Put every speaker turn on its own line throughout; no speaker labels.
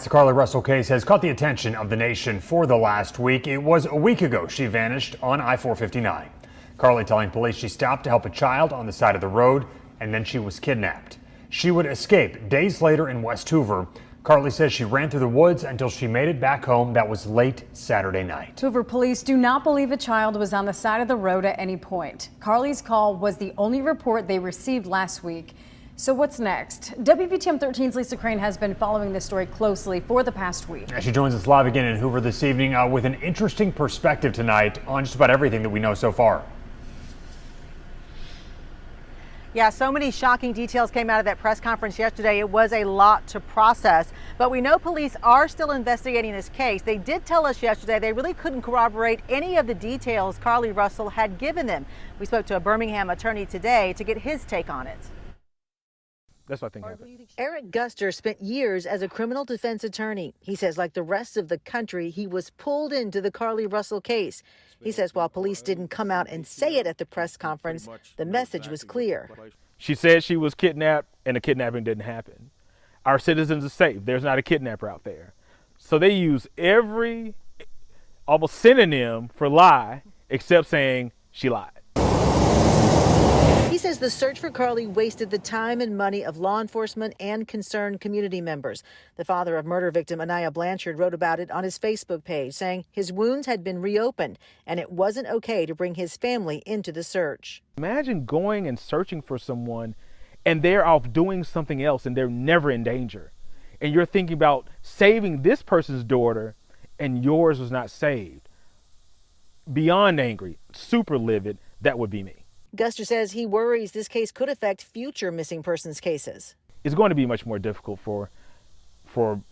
The Carlee Russell case has caught the attention of the nation for the last week. It was a week ago she vanished on I-459. Carlee telling police she stopped to help a child on the side of the road and then she was kidnapped. She would escape days later in West Hoover. Carlee says she ran through the woods until she made it back home. That was late Saturday night.
Hoover police do not believe a child was on the side of the road at any point. Carlee's call was the only report they received last week. So what's next? WPTM 13's Lisa Crane has been following this story closely for the past week.
She joins us live again in Hoover this evening with an interesting perspective tonight on just about everything that we know so far.
Yeah, so many shocking details came out of that press conference yesterday. It was a lot to process, but we know police are still investigating this case. They did tell us yesterday they really couldn't corroborate any of the details Carlee Russell had given them. We spoke to a Birmingham attorney today to get his take on it.
That's what I think happened.
Eric Guster spent years as a criminal defense attorney. He says, like the rest of the country, he was pulled into the Carlee Russell case. He says while police didn't come out and say it at the press conference, the message was clear.
She said she was kidnapped and the kidnapping didn't happen. Our citizens are safe. There's not a kidnapper out there. So they use every almost synonym for lie except saying she lied.
He says the search for Carlee wasted the time and money of law enforcement and concerned community members. The father of murder victim Anaya Blanchard wrote about it on his Facebook page, saying his wounds had been reopened and it wasn't okay to bring his family into the search.
Imagine going and searching for someone and they're off doing something else and they're never in danger. And you're thinking about saving this person's daughter and yours was not saved. Beyond angry, super livid, that would be me.
Guster says he worries this case could affect future missing persons cases.
It's going to be much more difficult for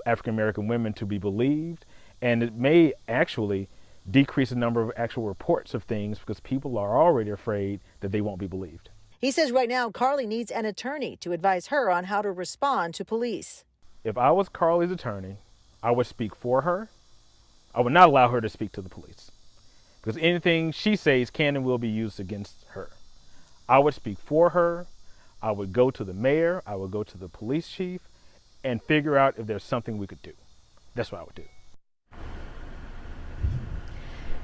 African-American women to be believed, and it may actually decrease the number of actual reports of things because people are already afraid that they won't be believed.
He says right now Carlee needs an attorney to advise her on how to respond to police.
If I was Carlee's attorney, I would speak for her. I would not allow her to speak to the police because anything she says can and will be used against her. I would speak for her. I would go to the mayor. I would go to the police chief and figure out if there's something we could do. That's what I would do.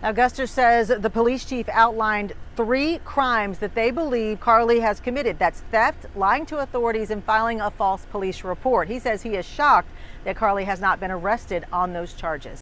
Now, Guster says the police chief outlined 3 crimes that they believe Carlee has committed. That's theft, lying to authorities, and filing a false police report. He says he is shocked that Carlee has not been arrested on those charges.